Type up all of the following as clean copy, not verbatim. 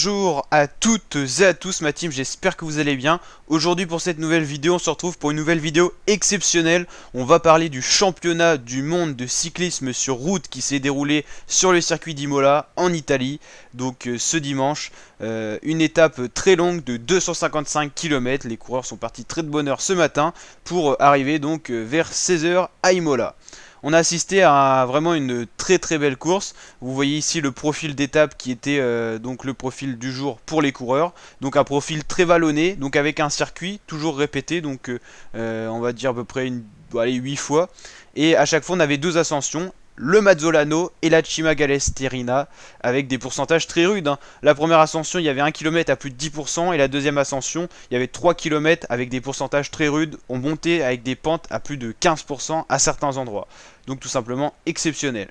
Bonjour à toutes et à tous ma team, j'espère que vous allez bien. Aujourd'hui pour cette nouvelle vidéo, on se retrouve pour une nouvelle vidéo exceptionnelle. On va parler du championnat du monde de cyclisme sur route qui s'est déroulé sur le circuit d'Imola en Italie. Donc ce dimanche, une étape très longue de 255 km. Les coureurs sont partis très de bonne heure ce matin pour arriver donc vers 16 h à Imola. On a assisté à vraiment une très belle course. Vous voyez ici le profil d'étape qui était donc le profil du jour pour les coureurs. Donc un profil très vallonné, donc avec un circuit toujours répété, donc on va dire à peu près 8 fois. Et à chaque fois on avait deux ascensions, le Mazzolano et la Cima Galesterina, avec des pourcentages très rudes. La première ascension, il y avait 1 km à plus de 10%, et la deuxième ascension, il y avait 3 km avec des pourcentages très rudes. On montait avec des pentes à plus de 15% à certains endroits. Donc tout simplement exceptionnel.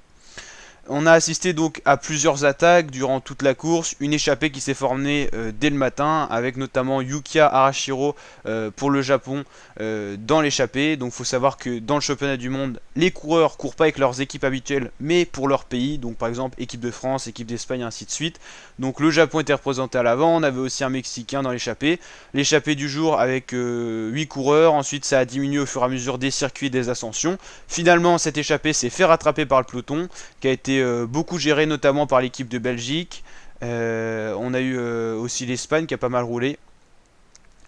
On a assisté donc à plusieurs attaques durant toute la course, une échappée qui s'est formée dès le matin avec notamment Yukiya Arashiro pour le Japon dans l'échappée. Donc il faut savoir que dans le championnat du monde, les coureurs courent pas avec leurs équipes habituelles mais pour leur pays, donc par exemple équipe de France, équipe d'Espagne, ainsi de suite. Donc le Japon était représenté à l'avant, on avait aussi un Mexicain dans l'échappée. L'échappée du jour avec 8 coureurs, ensuite ça a diminué au fur et à mesure des circuits et des ascensions. Finalement cette échappée s'est fait rattraper par le peloton qui a été beaucoup géré notamment par l'équipe de Belgique. On a eu aussi l'Espagne qui a pas mal roulé.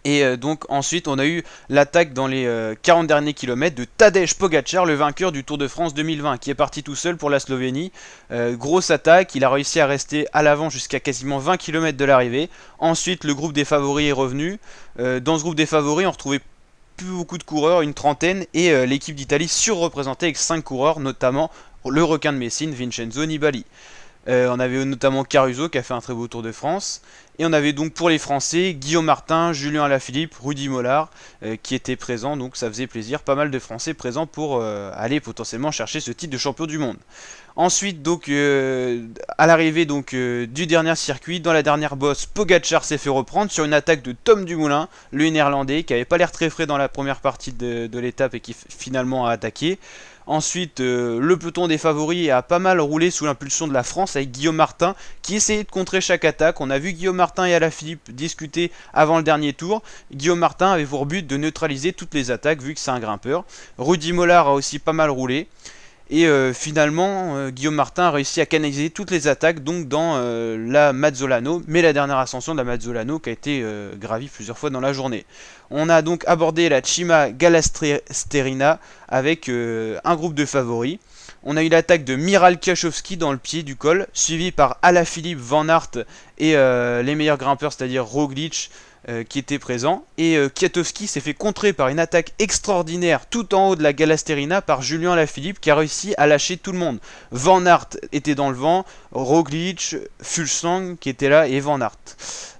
Et donc ensuite on a eu l'attaque dans les 40 derniers kilomètres de Tadej Pogačar, le vainqueur du Tour de France 2020, qui est parti tout seul pour la Slovénie. Grosse attaque, il a réussi à rester à l'avant jusqu'à quasiment 20 km de l'arrivée. Ensuite le groupe des favoris est revenu. Dans ce groupe des favoris on retrouvait plus beaucoup de coureurs, une trentaine, et l'équipe d'Italie surreprésentée avec 5 coureurs, notamment le requin de Messine, Vincenzo Nibali. On avait notamment Caruso qui a fait un très beau Tour de France. Et on avait donc pour les Français Guillaume Martin, Julien Alaphilippe, Rudy Mollard qui étaient présents. Donc ça faisait plaisir, pas mal de Français présents pour aller potentiellement chercher ce titre de champion du monde. Ensuite donc à l'arrivée donc du dernier circuit, dans la dernière bosse, Pogačar s'est fait reprendre sur une attaque de Tom Dumoulin, le néerlandais, qui avait pas l'air très frais dans la première partie de l'étape et qui finalement a attaqué. Ensuite, le peloton des favoris a pas mal roulé sous l'impulsion de la France avec Guillaume Martin qui essayait de contrer chaque attaque. On a vu Guillaume Martin et Alaphilippe discuter avant le dernier tour. Guillaume Martin avait pour but de neutraliser toutes les attaques vu que c'est un grimpeur. Rudy Mollard a aussi pas mal roulé. Et finalement, Guillaume Martin a réussi à canaliser toutes les attaques donc dans la Mazzolano, mais la dernière ascension de la Mazzolano qui a été gravie plusieurs fois dans la journée. On a donc abordé la Cima Galesterina avec un groupe de favoris. On a eu l'attaque de Miral Kwiatkowski dans le pied du col, suivi par Alaphilippe, Van Aert et les meilleurs grimpeurs, c'est-à-dire Roglic, qui était présent. Et Kwiatkowski s'est fait contrer par une attaque extraordinaire tout en haut de la Galesterina par Julien Alaphilippe qui a réussi à lâcher tout le monde. Van Aert était dans le vent, Roglic, Fuglsang qui était là et Van Aert.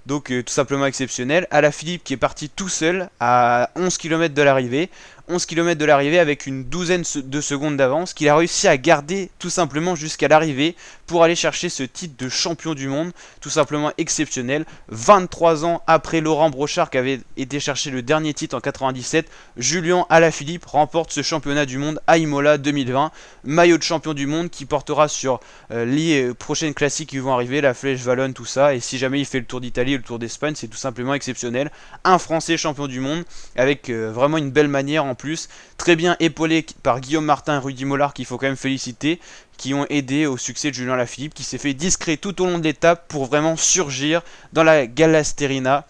Donc tout simplement exceptionnel. Alaphilippe qui est parti tout seul à 11 km de l'arrivée. 11 km de l'arrivée avec une douzaine de secondes d'avance qu'il a réussi à garder tout simplement jusqu'à l'arrivée pour aller chercher ce titre de champion du monde. Tout simplement exceptionnel. 23 ans après Laurent Brochard qui avait été chercher le dernier titre en 97, Julien Alaphilippe remporte ce championnat du monde à Imola 2020. Maillot de champion du monde qui portera sur les prochaines classiques qui vont arriver, la Flèche Wallonne, tout ça. Et si jamais il fait le Tour d'Italie et le Tour d'Espagne, c'est tout simplement exceptionnel. Un Français champion du monde avec vraiment une belle manière en plus, très bien épaulé par Guillaume Martin et Rudy Mollard qu'il faut quand même féliciter, qui ont aidé au succès de Julien Alaphilippe qui s'est fait discret tout au long de l'étape pour vraiment surgir dans la Galesterina.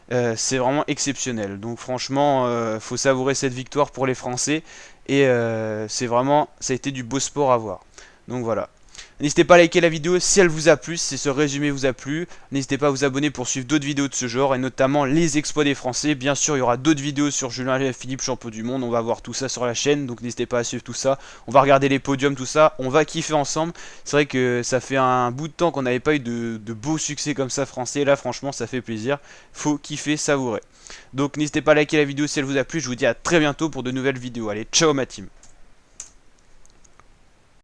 C'est vraiment exceptionnel, donc franchement faut savourer cette victoire pour les Français et c'est vraiment, ça a été du beau sport à voir. Donc voilà. N'hésitez pas à liker la vidéo si elle vous a plu, si ce résumé vous a plu. N'hésitez pas à vous abonner pour suivre d'autres vidéos de ce genre, et notamment les exploits des Français. Bien sûr, il y aura d'autres vidéos sur Julien Alaphilippe, champion du monde. On va voir tout ça sur la chaîne, donc n'hésitez pas à suivre tout ça. On va regarder les podiums, tout ça. On va kiffer ensemble. C'est vrai que ça fait un bout de temps qu'on n'avait pas eu de beaux succès comme ça français. Là, franchement, ça fait plaisir. Faut kiffer, savourer. Donc n'hésitez pas à liker la vidéo si elle vous a plu. Je vous dis à très bientôt pour de nouvelles vidéos. Allez, ciao ma team.